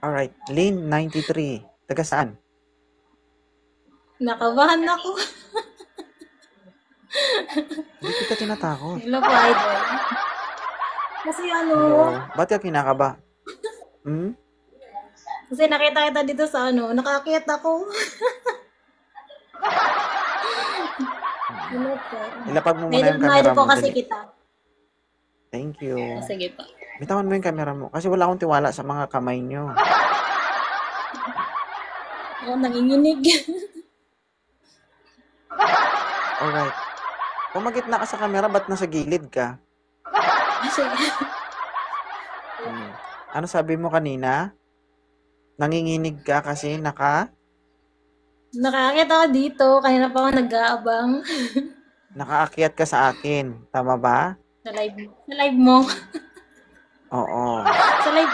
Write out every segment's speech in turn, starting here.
Alright, Lane 93. Taga saan? Nakabahan ako. Hindi kita tinatakot. Hello po, idol. Kasi Hello. Ba't ka kinakaba? Hmm? kasi nakita kita dito sa nakaakyat ako. Hello po. Ilapag mo muna Idol yung na idol camera po mo. kasi Dali. kita. Thank you. Sige po. Bitawan mo yung camera mo. Kasi wala akong tiwala sa mga kamay nyo. Ako nanginginig. Alright. Pumagitna ka sa camera, ba't nasa gilid ka? Sige. Ano sabi mo kanina? Nanginginig ka kasi Nakaakyat ako dito. Kanina pa ako nag-aabang. nakaakyat ka sa akin. Tama ba? Sa live. Sa live mo. Oo. Sa live.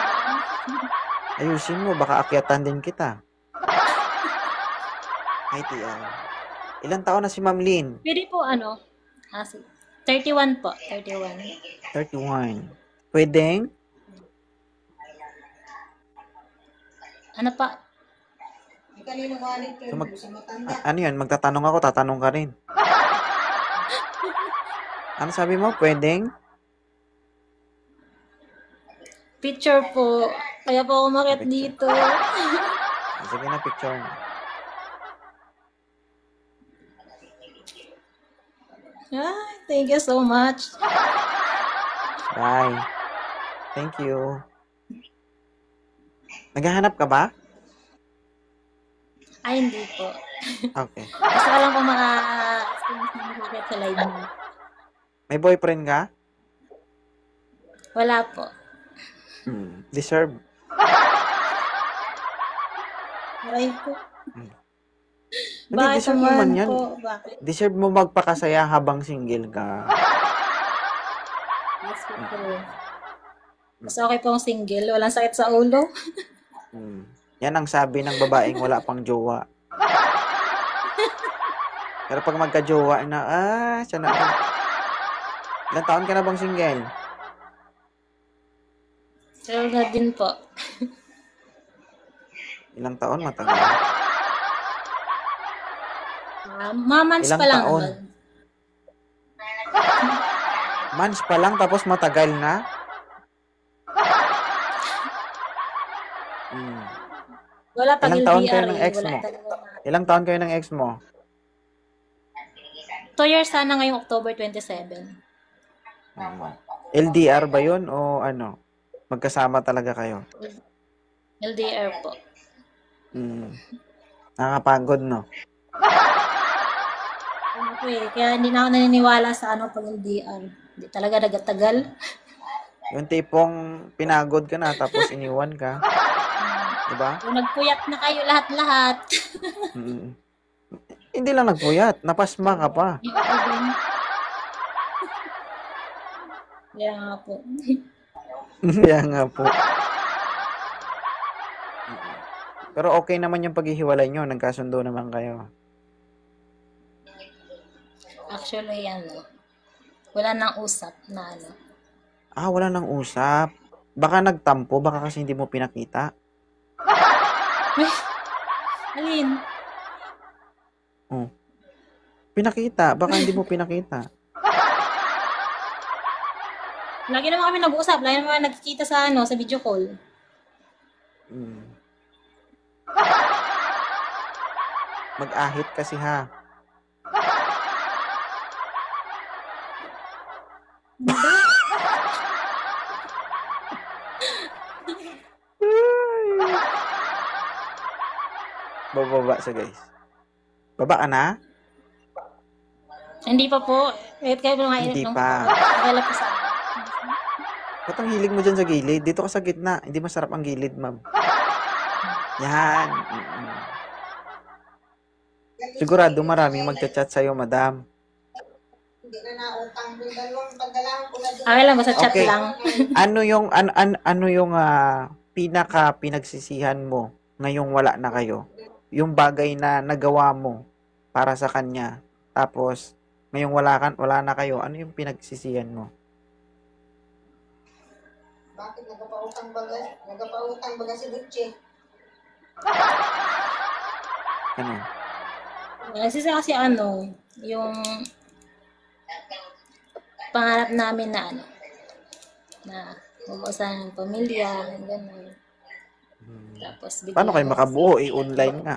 Ayusin mo, baka akyatan din kita. Ay, tiyan. Ilang taon na si Ma'am Lynn? Pwede po sige. 31 po. 31. 31. Pwedeng? Ano pa? So ano yan? Magtatanong ako, tatanong ka rin. Ano sabi mo? Pwedeng? Picture po. Kaya po ako umakyat dito. Sige na, picture mo. Ay, thank you so much. Bye. Thank you. Naghahanap ka ba? Ay, hindi po. Okay. Gusto ko lang po maka-experience ng umakyat sa live mo. May boyfriend ka? Wala po. Deserve. Aray po. Hindi, Bakit deserve mo man yan. po? Bakit? Deserve mo magpakasaya habang single ka. Yes po po. Mas okay pong single. Walang sakit sa ulo. Yan ang sabi ng babaeng wala pang jowa. Pero pag magka-jowa na, siya na. Ilang taon ka na bang single? Pero na din po. Ilang taon? Matagal. Mamans Ilang pa lang taon? naman. Months pa lang tapos matagal na? Wala pang Ilang taon kayo LDR ng eh. ex Wala mo? talaga. Ilang taon kayo ng ex mo? 2 years sana ngayong October 27. LDR ba yun o ano? Magkasama talaga kayo? LDR po. Nakakapagod, no? Kaya hindi na ako naniniwala sa pag LDR. Hindi talaga nagatagal. Yung tipong pinagod ka na tapos iniwan ka. Diba? Kung nagpuyat na kayo lahat-lahat. Hindi lang nagpuyat. Napasma ka pa. Kaya nga po. Kaya nga po. Pero okay naman yung paghihiwalay nyo. Nagkasundo naman kayo. Actually, wala nang usap na Wala nang usap. Baka nagtampo. Baka kasi hindi mo pinakita. Alin? Pinakita. Baka hindi mo pinakita. Lagi naman kami nag-uusap. Lagi naman nagkikita sa sa video call. Mag-ahit kasi ha. Bababa siya, guys. Baba ka na? Hindi pa po. Kahit kayo mga Hindi pa. Okay lang po sa akin. Ba't ang hilig mo dyan sa gilid? Dito ka sa gitna. Hindi masarap ang gilid, ma'am. Yan. Sigurado maraming magchat-chat sa'yo, madam. Okay lang, basta chat Okay. lang. Ano yung pinaka pinagsisihan mo ngayong wala na kayo? Yung bagay na nagawa mo para sa kanya. Tapos ngayong wala na kayo, ano yung pinagsisihan mo? Bakit nagapautang baga si Dutche? Ano? Nagsisi kasi ano, yung pangarap namin na ano, na bumuusan ng pamilya, gano'n. Tapos Paano kayo biglang, makabuo? Online nga.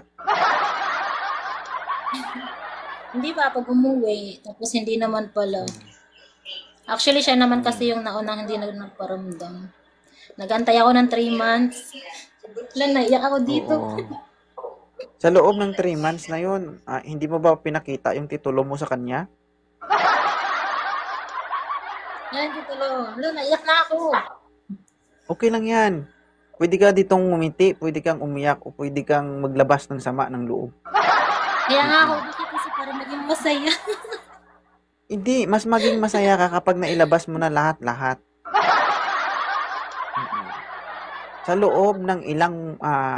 hindi pa pag umuwi, tapos hindi naman pala. Actually, siya naman kasi yung naunang hindi nagparamdam. Nagantay ako ng 3 months. Wala, naiyak ako dito. Oo. Sa loob ng 3 months na yun, hindi mo ba pinakita yung titulo mo sa kanya? Yan, titulo. Wala, naiyak na ako. Okay lang yan. Pwede ka ditong ngumiti, pwede kang umiyak, o pwede kang maglabas ng sama ng loob. Kaya nga ako, bakit kasi para maging masaya. Hindi, mas maging masaya ka kapag nailabas mo na lahat-lahat. Sa loob ng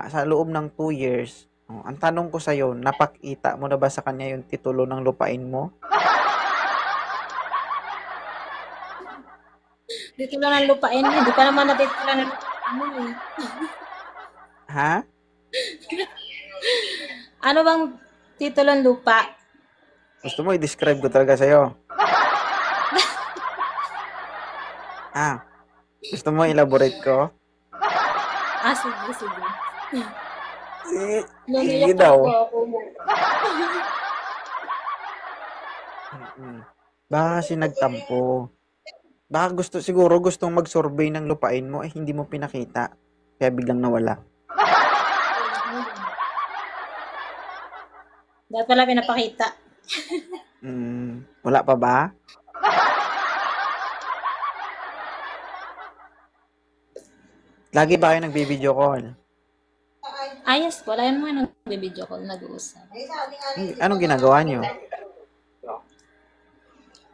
sa loob ng 2 years, ang tanong ko sa'yo, napakita mo na ba sa kanya yung titulo ng lupain mo? Dito lang ang lupain. Hindi pa naman natitila ng lupain eh. Ha? Ano bang titulo ng lupa? Gusto mo i-describe ko talaga sa'yo? Gusto mo elaborate ko? Sige. Sige Naniyak daw. ako. Baka kasi nagtampo. Baka siguro gustong mag-survey ng lupain mo, hindi mo pinakita. Kaya biglang nawala. Dapat pala pinapakita. Wala pa ba? Lagi ba kayo nagbi-video call? Yes, wala yan mga nag-video call, nag-uusap. Anong ginagawa nyo?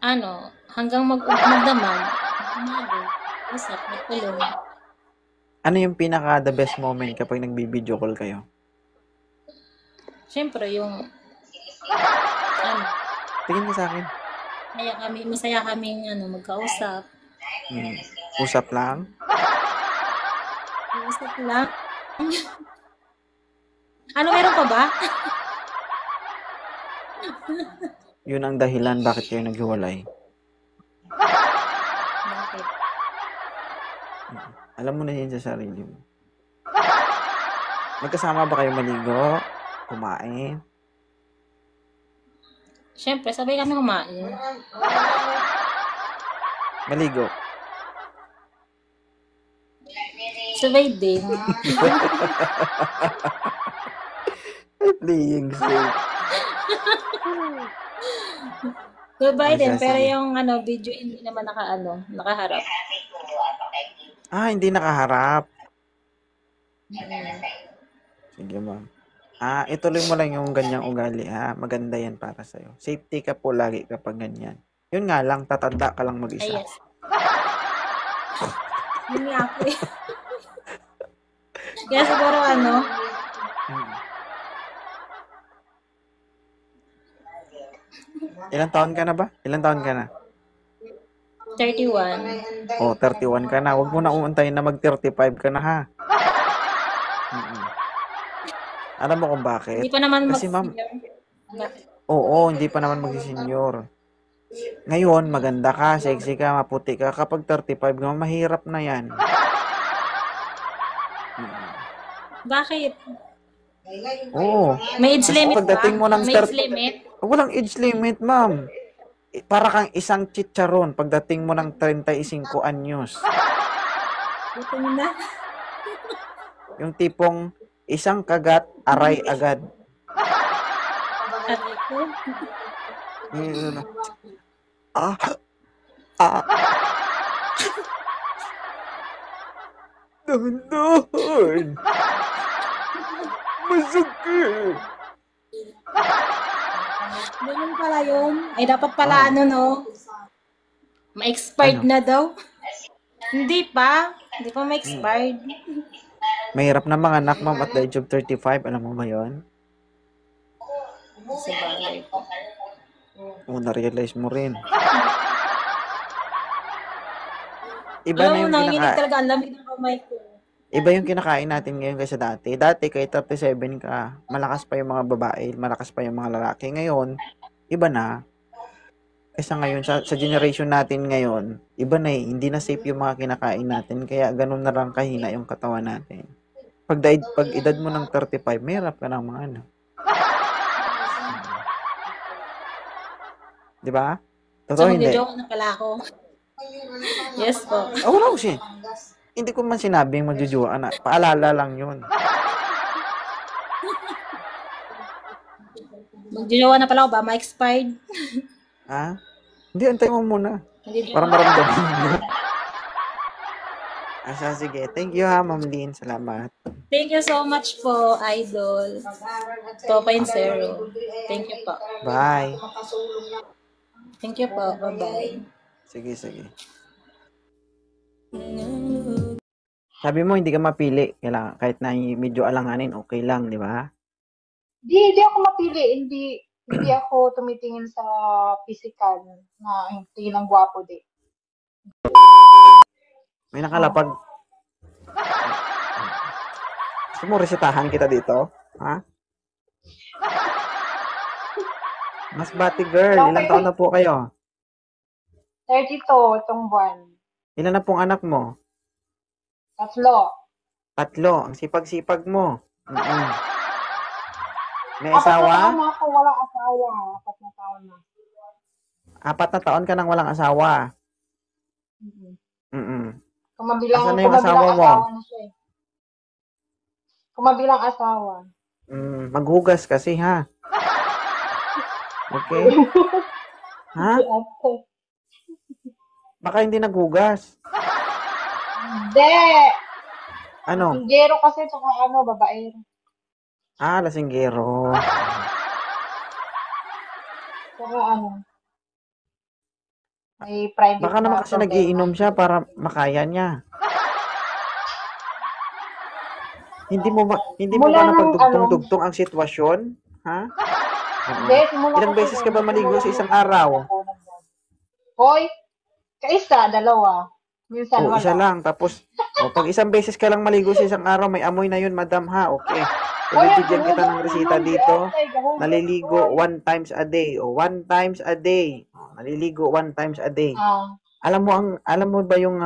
Ano, hanggang magdamag, usap, nagtulong. Ano yung pinaka the best moment kapag nagbi-video call kayo? Siyempre, yung, Tingin ka sa akin. masaya kaming, magkausap. Usap lang? Usap lang. Ano, meron pa ba? Yun ang dahilan bakit kayo naghiwalay. Bakit? Alam mo na yun sa sarili mo. Magkasama ba kayo maligo? Kumain? Siyempre, sabay kami kumain. Maligo? Sabay din. Playing safe. Sabay din, Sige. pero yung video hindi naman nakaharap. Hindi nakaharap. Sige, ma'am. Ituloy mo lang yung ganyang ugali, ha? Maganda yan para sa'yo. Safety ka po lagi kapag ganyan. Yun nga lang, tatanda ka lang mag-isa. Yes. Yun nga ako eh. Kaya siguro Ilang taon ka na ba? Ilang taon ka na? 31. 31 ka na. Huwag mo na uuntayin na mag-35 ka na, ha? Alam mo kung bakit? Hindi pa naman Kasi ma'am, Bakit? oo, hindi pa naman mag-senior. Ngayon, maganda ka, sexy ka, maputi ka. Kapag 35 ka, mahirap na yan. Bakit? Oo. May age limit ba? Pagdating mo ng May age limit? Walang age limit, ma'am. Para kang isang chicharon pagdating mo ng 35 anyos. Ito mo na. Yung tipong isang kagat, aray agad. Aray ko. Dahan-dahan. Masakit. Ganun pala yun. Ay, dapat pala ma-expired na daw. Hindi pa. Hindi pa ma-expired. Mahirap na mga anak, ma'am, at the age of 35. Alam mo ba yun? Sa bagay ko. Oo, na-realize mo rin. Iba Alam na mo, yung nanginginig talaga. Ang lamig ng kamay ko. iba yung kinakain natin ngayon kaysa dati. Dati kahit 37 ka, malakas pa yung mga babae, malakas pa yung mga lalaki. Ngayon, iba na. Kaysa ngayon, sa generation natin ngayon, iba na eh. Hindi na safe yung mga kinakain natin. Kaya ganun na lang kahina yung katawan natin. Pag edad mo ng 35, may hirap ka ng mga ano. Di ba? So, Totoo hindi? magjo-joke na pala ako. Yes po. Oh, wala ko siya. Hindi ko man sinabing magjujuwa na. Paalala lang yun. Magjo-joke na pala ako ba? Ma-expired? Ha? Hindi, antay mo muna. Hindi Para maramdaman mo. Asa, sige. Thank you ha, Ma'am Lynn. Salamat. Thank you so much po, Idol. 2.0. Thank you po. Bye. Thank you po. Bye-bye. Sige, sige. Sabi mo, hindi ka mapili. Kailangan, kahit na medyo alanganin, okay lang, di ba? Hindi ako mapili. Hindi ako tumitingin sa physical na tingin ng gwapo di. May nakalapag. Gusto mo resetahan kita dito? Ha? Mas bati girl, ilang taon na po kayo? 32 itong buwan. Ilan na pong anak mo? 3. 3. Ang sipag-sipag mo. Mm-mm. May 4 na taon asawa? na ako walang asawa. 4 na taon na. 4 na taon ka nang walang asawa. Mhm. Mm-mm. Kumabilang Asan na yung asawa mo? na siya eh. Kumabilang asawa. Maghugas kasi ha. Okay? Ha? Ate. Baka hindi naghugas. Hindi. Ano? Tinggero kasi tsaka babaero. Ah, lasinggero. Tsaka may private Baka naman kasi problema. nagiinom siya para makaya niya. Hindi mo ba Mula nung napagdugtong-dugtong ang sitwasyon? Ha? Hindi, simula Ilang kasi beses ka ba doon. maligo sa isang araw? Hoy, kaisa, 2. Minsan O, wala. isa lang. Tapos, pag isang beses ka lang maligo sa isang araw, may amoy na yun, madam ha. Okay. Bibigyan kita ng resita dito. Naliligo 1 times a day. O, 1 times a day. Naliligo 1 times a day. Alam mo ba yung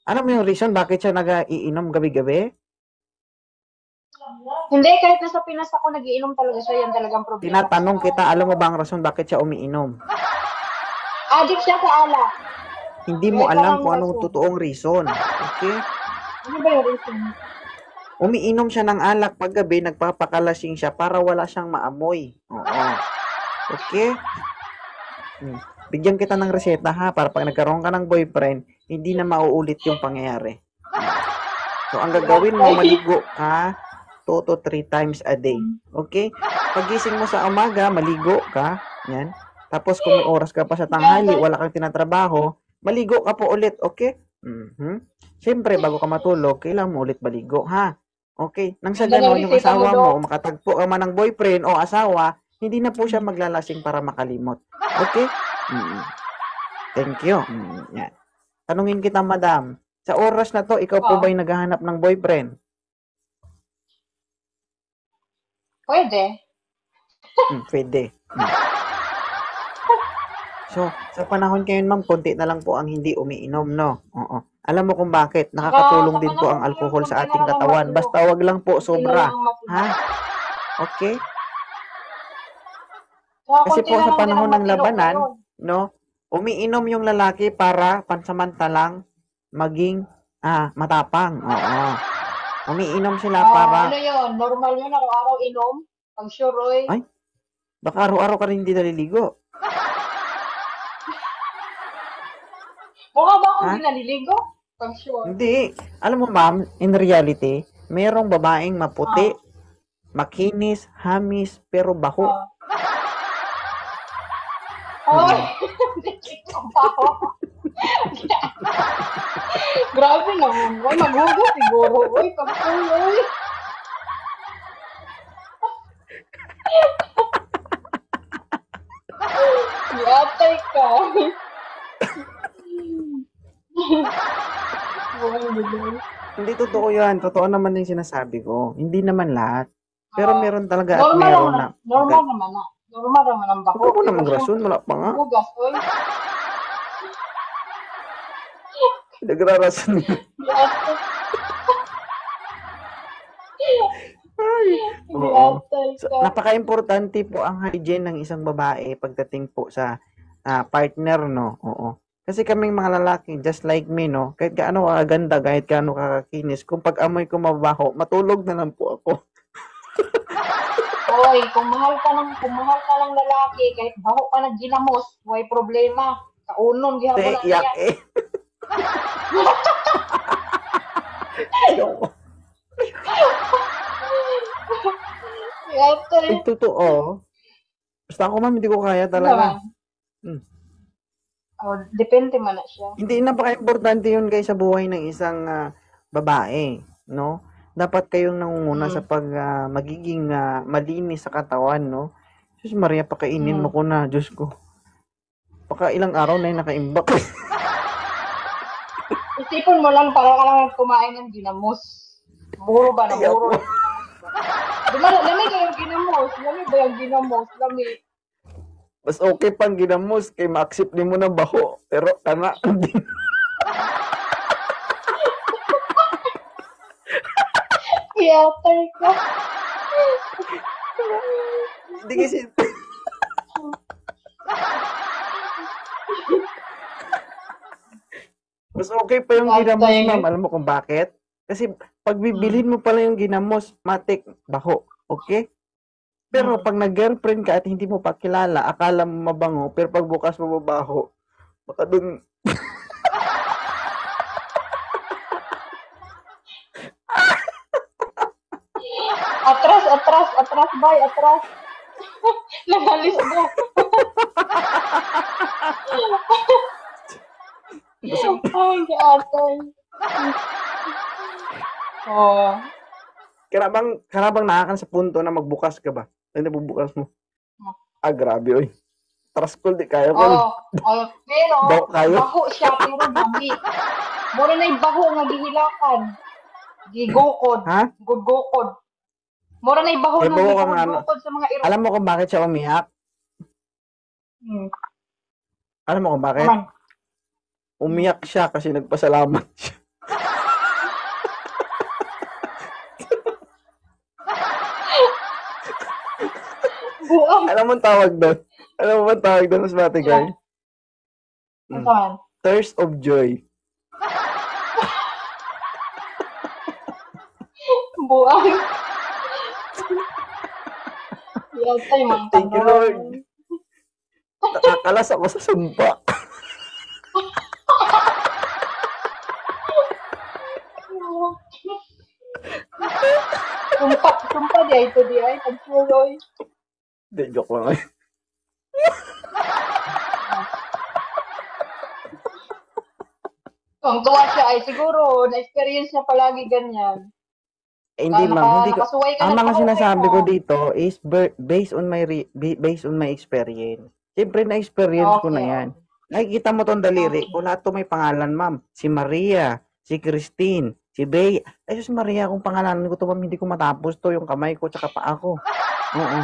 alam mo yung reason bakit siya nag-iinom gabi-gabi? Hindi, kahit nasa Pinas ako, nagiinom talaga siya. Yan talagang problema. Tinatanong kita, alam mo ba ang rason bakit siya umiinom? Addict siya sa alak. Hindi mo alam kung anong totoong reason. Okay? Ano ba yung reason? Umiinom siya ng alak paggabi, nagpapakalasing siya para wala siyang maamoy. Oo. Okay? Bigyan kita ng reseta ha, para pag nagkaroon ka ng boyfriend, hindi na mauulit yung pangyayari. So, ang gagawin mo, maligo ka 2 to 3 times a day. Okay? Pagising mo sa umaga, maligo ka. Yan. Tapos, kung may oras ka pa sa tanghali, wala kang tinatrabaho, maligo ka po ulit. Okay? Siyempre, bago ka matulog, kailangan mo ulit maligo, ha? Okay? Nang sa gano'n, yung asawa mo, makatagpo ka man ng boyfriend o asawa, hindi na po siya maglalasing para makalimot. Okay? Thank you. Yan. Tanungin kita, madam. Sa oras na to, ikaw po ba'y naghahanap ng boyfriend? Pwede. Pwede. So, sa panahon ngayon, ma'am, konti na lang po ang hindi umiinom, no? Oo. Alam mo kung bakit? Nakakatulong din po ang alcohol sa ating katawan. Basta wag lang po sobra. Ha? Okay? Kasi po sa panahon ng labanan, no? Umiinom yung lalaki para pansamantalang maging matapang. Oo. Umiinom sila para Ano yun? Normal yun? Araw-araw inom? Pag sure, oy. Ay, baka araw-araw ka rin hindi naliligo. Mukha ba akong hindi naliligo? Pag sure. Hindi. Alam mo, ma'am, in reality, mayroong babaeng maputi, makinis, hamis, pero baho. Hoy! Grabe naman. Oy, maghugas siguro. Oy, pagpuloy. Yatay ka. Buhay bigay. Hindi totoo yan. Totoo naman yung sinasabi ko. Hindi naman lahat. Pero meron talaga at Normal meron naman, na. normal naman na. Normal naman ang bako. Huwag mo na magrason. Wala pa nga. Bugas, oy. Nagrarason. Oo. So, napaka-importante po ang hygiene ng isang babae pagdating po sa partner, no? Oo. Kasi kaming mga lalaki, just like me, no? Kahit gaano kaganda, kahit gaano kakakinis, kung pag-amoy ko mabaho, matulog na lang po ako. Oy, kung mahal ka ng lalaki, kahit baho ka ng ginamos, may problema. Kaunon, gihapon na Iyak niya. eh. Ayoko. Yate. Yung totoo, basta ako ma'am, hindi ko kaya talaga. Oh, depende man na siya. Hindi, napaka-importante yun guys sa buhay ng isang babae, no? Dapat kayong nangunguna sa magiging malinis sa katawan, no? Diyos Maria, pakainin mo ko na, Diyos ko. Baka ilang araw na yung nakaimbak. Isipon mo lang para ka lang kumain ng ginamos. Buro ba na Ayaw buro? ko. Diba, lamig yung ginamos. Lamig ba yung ginamos? Lamig. Mas okay pang ginamos kay ma-accept din mo ng baho. Pero kana, hindi. Yate ka. Hindi kasi. Mas okay pa yung ginamos, ma'am. Alam mo kung bakit? Kasi pag bibilhin mo pala yung ginamos, matik, baho. Okay? Pero pag nag-girlfriend ka at hindi mo pa kilala, akala mo mabango, pero pag bukas mo mabaho, baka dun, Atras, bay, atras. Nagalis mo. Ay, gatay. Oh. karabang nakakan sa punto na magbukas ka ba? Ay, nabubukas mo. Grabe, oy. Traskol, di kaya ko. Pero, Baho kayo? baho siya, pero dami. Mura na yung baho nga gihilakan. Gigukod. Ha? Gugukod. Mura na yung baho May nga baho ka nga, gigukod sa mga iro. Alam mo kung bakit siya umiyak? Alam mo kung bakit? Naman. Umiyak siya kasi nagpasalamat siya. Buang. Alam mo ang tawag doon? Alam mo ba ang tawag doon, Mas Matigay? Ano man? Thirst of joy. Buang. Yata yung mga Thank you, Lord. Nakakalas ako sa sumpa. Sumpa di ay ito di ay pagsuloy. Hindi, joke lang. Kung tuwa siya ay siguro na-experience niya palagi ganyan. Hindi, ma'am. Hindi ko. Nakasuway ka Ang ng mga pauwi sinasabi mo. ko dito is based on my experience. Siyempre, na-experience ko na Okay. yan. Nakikita mo tong daliri ko, lahat to may pangalan, ma'am. Si Maria, si Christine, si Bea. Ay, si Maria, kung pangalanan ko to, ma'am, hindi ko matapos to, yung kamay ko, tsaka paa ko. Oo.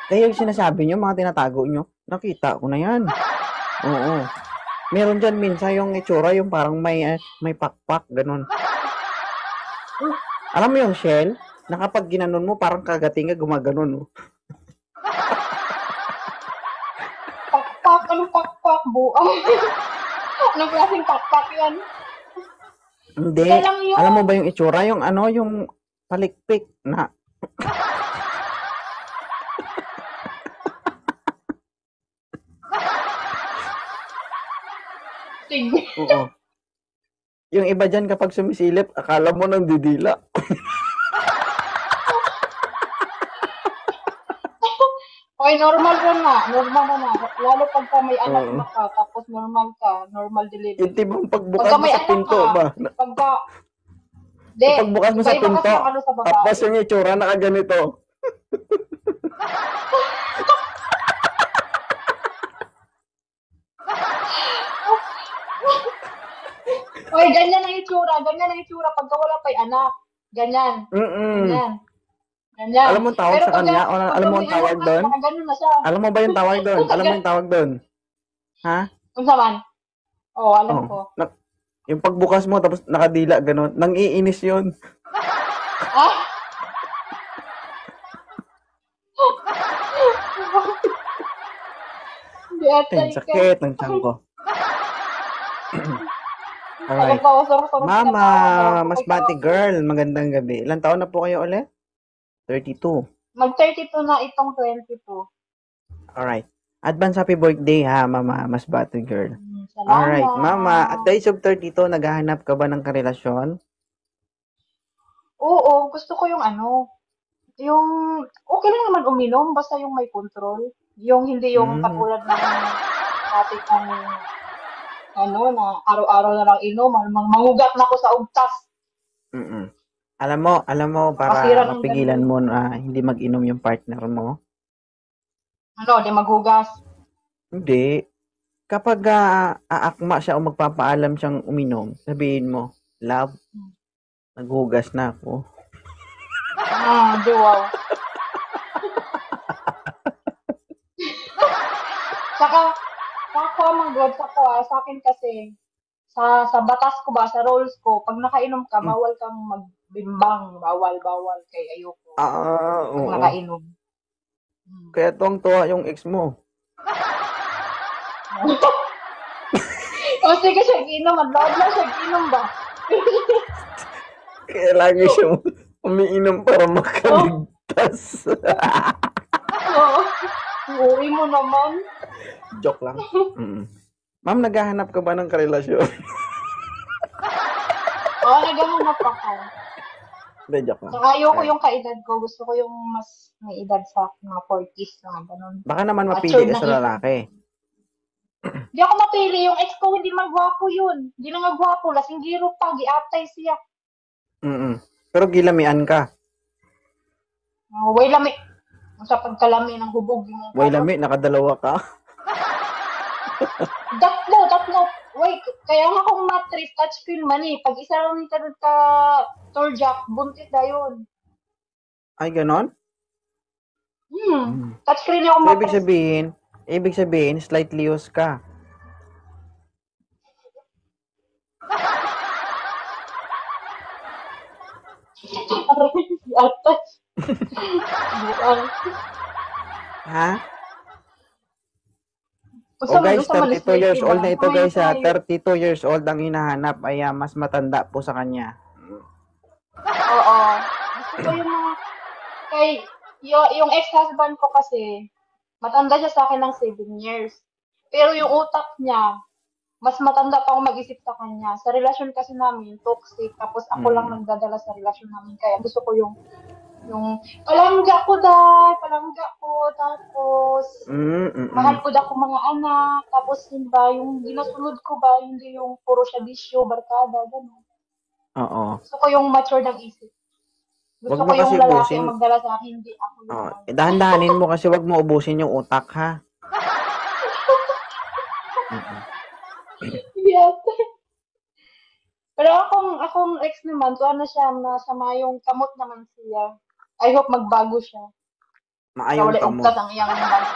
Kaya yung sinasabi nyo, mga tinatago nyo, nakita ko na yan. Oo. Meron dyan minsan yung itsura, yung parang may pakpak, ganun. Alam mo yung shell, na kapag ginanon mo, parang kagating ka, gumaganon. Oh. Pakpak, anong pakpak? Buang. Anong klaseng pakpak yan? Hindi. Yan lang yun. Alam mo ba yung itsura? Yung ano, yung palikpik na. Sige. Oo. Yung iba dyan kapag sumisilip, akala mo nang didila. Okay, normal ka na. Normal ka na. Lalo pagka may anak Oo. na ka, tapos normal ka. Normal delivery. Yung tibang pagbukas Pagka mo may sa anak pinto ka, ba? pagka... De, Pagbukas mo sa iba-iba pinto, kasi ang ano sa babae. tapos yung itsura nakaganito. Uy, ganyan ang itsura. Ganyan ang itsura pagka wala pa'y anak. Ganyan. Mm-mm. Ganyan. Ganyan. Alam mo ang tawag Pero sa kanya? O, pagka alam mo may ang tawag anak na, doon? nakaganon na siya. Alam mo ba yung tawag doon? Alam mo yung tawag doon? Ha? Kung saan? Oo, alam Oh. ko. Yung pagbukas mo tapos nakadila ganun. Nang iinis yun. Ah! Hindi atay Ay, ka. sakit ng tiyan ko. Alright. Sarap-sarap Mama, na Masbate girl, magandang gabi. Ilang taon na po kayo ulit? 32. Mag-32 na itong 22. Alright. Advance happy birthday ha, Mama Masbate girl. Salamat. Alright, Mama, at the age of 32, naghahanap ka ba ng karelasyon? Oo, gusto ko yung yung okay lang naman uminom, basta yung may control. Yung hindi yung katulad ng dati kang na araw-araw na lang inom, mangugat na ako sa ugtas. Mm-mm. Alam mo, para Masira ng mapigilan ganun. mo na hindi mag-inom yung partner mo. Di maghugas. Hindi. Kapag aakma siya o magpapaalam siyang uminom, sabihin mo, love, naghugas na ako. Di wow. Saka ako mang God sa akin kasi sa batas ko ba, sa rules ko, pag nakainom ka, bawal kang magbimbang, bawal kay ayoko. Pag Oo. nakainom. Kaya tuwang-tuwa yung ex mo. O sige siya inom, adlaw siya inom ba? Kaya lagi siya umiinom para makaligtas. Oo. Uwi mo naman. Joke lang. Ma'am, naghahanap ka ba ng karelasyon? Oo, naghahanap ako. Hindi, joke lang. Saka ayoko yung kaedad ko. Gusto ko yung mas may edad sa mga 40s na ganun. Baka naman mapili Matured ka na sa isip. lalaki. Hindi ako mapili. Yung ex ko hindi magwapo yun. Hindi na nga gwapo. Lasinggiro pa. Giatay siya. Pero gilamian ka. Way lami. Sa pagkalami ng hubog. Way lami, nakadalawa ka. Tatlo. Way, kaya nga akong matrix touchscreen man eh. Pag isa lang nito ka turjack, buntis na yun. Ay, ganon? Touchscreen ako So, matrix. ibig sabihin, slightly used ka. Giatay. Buang. Ha? Usa O guys, man 32 years old na ito guys ha. Tayo. 32 years old ang hinahanap ay mas matanda po sa kanya. Oo. Gusto ko yung mga yung ex-husband ko kasi matanda siya sa akin ng 7 years. Pero yung utak niya mas matanda pa ako mag-isip sa kanya. Sa relasyon kasi namin, toxic. Tapos ako lang nagdadala sa relasyon namin. Kaya gusto ko yung palangga ko. Tapos mahal ko ko mga anak. Tapos yun ba, yung ginasunod ko ba, hindi yung puro siya bisyo, barkada, gano'n. Oo. Gusto ko yung mature ng isip. Gusto Wag ko mo yung kasi lalaki ubusin. ang magdala sa akin, hindi ako yung Oh, dahan-dahanin mo kasi wag mo ubusin yung utak ha. Yes. Pero akong ex naman, so ano siya, masama yung kamot naman siya. I hope magbago siya. Maayong Wala ka mo. ugtas ang iyang bago.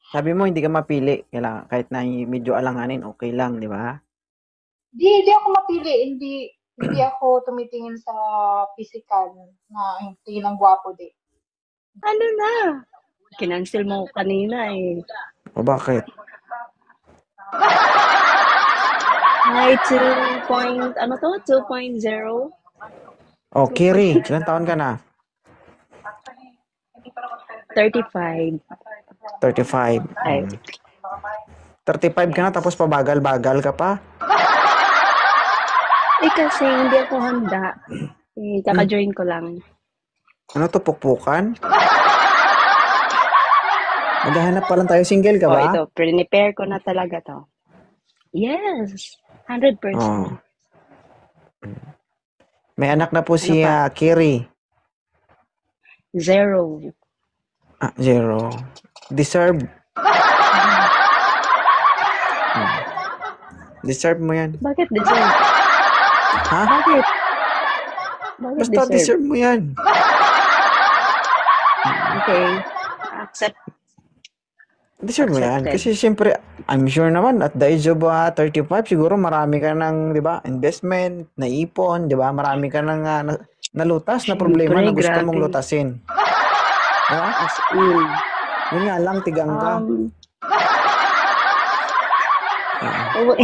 Sabi mo hindi ka mapili. Kailangan, kahit na medyo alanganin, okay lang, di ba? Di ako mapili. Hindi ako tumitingin sa physical na yung tingin ng gwapo di. Ano na? Kinancel mo kanina eh. O bakit? Hi, 2.0? Oh, Kiri, ilang taon ka na? 35. 35. Ay. 35 ka na tapos pabagal-bagal ka pa? Eh kasi hindi ako handa. Eh, kaka-join ko lang. Ano to, pukpukan? Naghahanap pa lang tayo, single ka Oh, ba? ito, prepare ko na talaga to. Yes, 100%. Oh. May anak na po si Ano Kiri. 0. 0. Deserve. Deserve mo yan. Bakit deserve? Ha? Bakit? Bakit Basta deserve mo yan. Okay. Accept. Deserve mo yan. Accepted. Kasi siyempre, I'm sure naman, at the age of 35, siguro marami ka ng, di ba, investment, naipon, di ba? Marami ka ng nalutas na problema na Siyempre, gusto mong grabe. lutasin. Di ba? As in. Yun nga lang, tigang ka. Oh,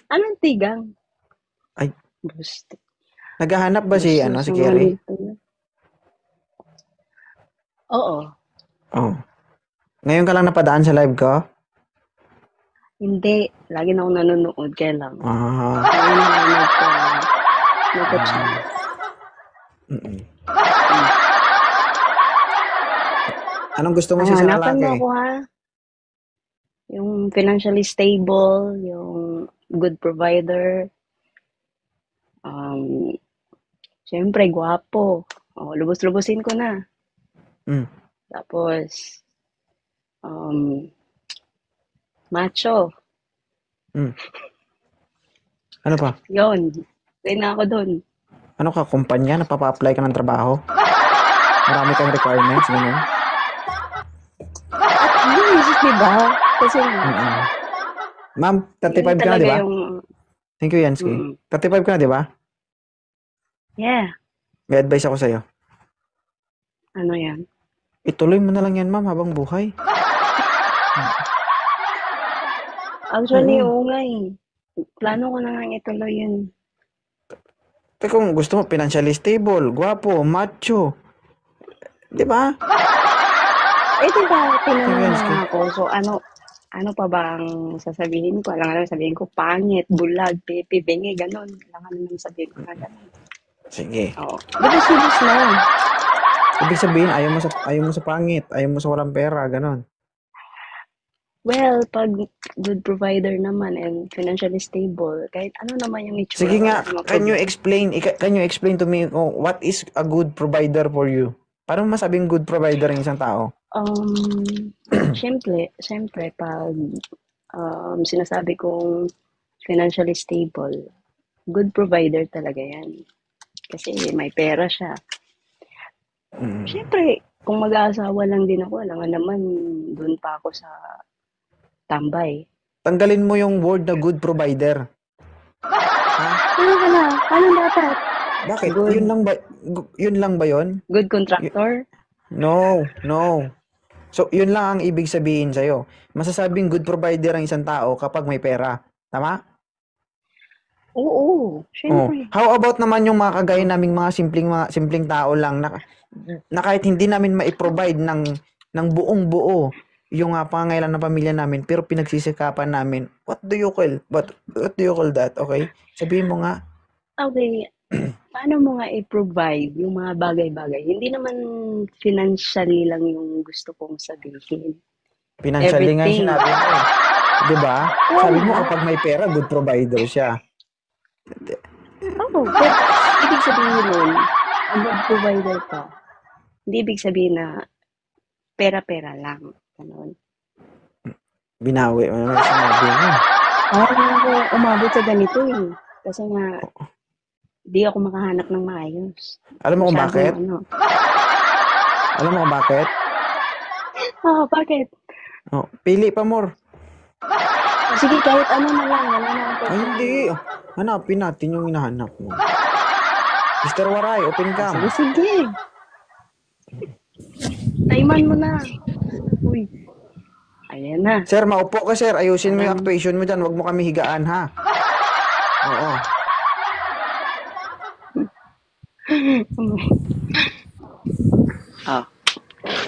anong tigang? Ay. Gusto. Naghahanap ba si Kerry? Oo. Oh. Ngayon ka lang napadaan sa live ko? Hindi. Lagi na ako nanonood. Kaya lang. Ah. Ngayon na nagka-chance. Mm-mm. Anong gusto mo siya sa Hanapan mo lalaki? ako, ha? Yung financially stable, yung good provider. Siyempre, gwapo. Lubos-lubosin ko na. Mm. Tapos, macho. Ano pa? Yun. Kaya na ako dun. Ano ka, kumpanya? Napapa-apply ka ng trabaho? Marami kang requirements, gano'n? Yes, diba? Kasi, Mm-mm. Ma'am, 35 yun ka na, talaga di ba? yung, Thank you, Yansky. 35 ka na, di ba? yeah. May advice ako sa'yo. Ano yan? Ituloy mo na lang yan, ma'am, habang buhay. Actually, Oo. oo nga eh. Plano ko na nga ituloy yun. Pero kung gusto mo, financially stable, guwapo, macho. Di ba? Eh, diba, tinanong Yes, mo nga ako. So, ano pa ba ang sasabihin ko? Alam nga sabihin ko, pangit, bulag, pepe, bengi, ganun. Alam nga naman sabihin ko na ganun. Sige. Oo. Lubos-lubos na. Ibig sabihin, ayaw mo sa pangit, ayaw mo sa walang pera, ganon. Well, pag good provider naman and financially stable, kahit ano naman yung itsura. Sige nga, wala namang can you problema. explain to me what is a good provider for you? Paano masabing good provider ng isang tao? Siyempre, pag sinasabi kong financially stable, good provider talaga yan. Kasi may pera siya. Mm. Siyempre, kung mag-aasawa lang din ako, alam nga naman, doon pa ako sa tambay. Tanggalin mo yung word na good provider. Ano ka na? Ano dapat? Bakit? Good. Yun lang ba yun? Good contractor? No. So, yun lang ang ibig sabihin sa'yo. Masasabing good provider ang isang tao kapag may pera. Tama? Oo, Oh. siyempre. How about naman yung mga kagaya naming mga simpleng tao lang na kahit hindi namin mai-provide ng buong buo yung pangangailangan ng pamilya namin pero pinagsisikapan namin. What do you call that? Okay? Sabihin mo nga. Okay, paano mo nga i-provide yung mga bagay-bagay? Hindi naman financially lang yung gusto kong sabihin. Financially nga Everything. sinabi mo. Diba? Sabi mo kapag may pera, good provider siya. Oo, but ibig sabihin nun, ang good provider ka, hindi ibig sabihin na pera-pera lang. Ganun. Binawi mo naman sinabi mo. Ako umabot sa ganito eh. Kasi nga, di ako makahanap ng maayos. Alam mo kung Masyadong bakit? Alam mo kung bakit? Bakit? Oh, pili pa more. Sige, kahit ano na lang. Wala na akong Ay, hindi. Hanapin natin yung hinahanap mo. Mr. Waray, open cam. Sige. Taiman mo na. Uy. Ayan na. Sir, maupo ka, sir. Ayusin mo yung actuation mo dyan. Huwag mo kami higaan, ha? Oo.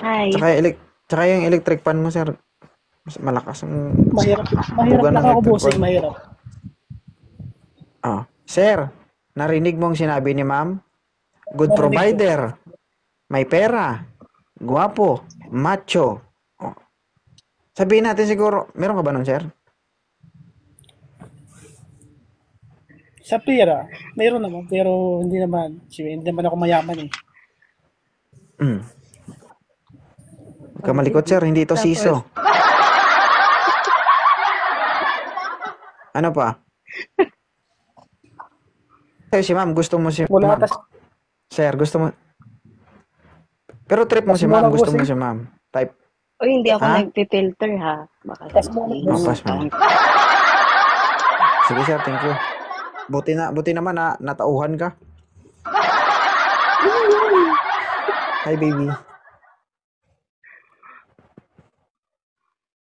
Hi. Tsaka yung electric fan mo, sir. Mas malakas ang... Mahirap Buga ng lang ako, electric bossing. fan. Mahirap. Sir, narinig mo ang sinabi ni ma'am? Good Narinig ko. provider. May pera. Guwapo. Macho. Oh. Sabihin natin siguro, meron ka ba nun, sir? Sa pera, mayroon naman. Pero hindi naman. Hindi naman ako mayaman eh. Huwag ka malikot, sir. Hindi ito Tapos? siso. Ano pa? Sa'yo si ma'am, gusto mo si Wala ma'am. tas Sir, gusto mo. Pero trip mo Tas si muna ma'am, gusto bossing. mo si ma'am. Type. O hindi ako Ha? nagpipilter ha. Baka Tas muna sabihin Oh, mo, pass mo na. Sige sir, thank you. Buti naman na natauhan ka. Hi baby.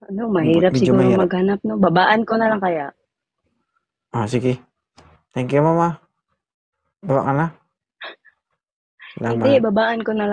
ano, mahirap Medyo siguro mahirap. maghanap, no? Babaan ko na lang kaya. Sige. Thank you mama. Bawa ka na. Hindi, Salamat. babaan ko na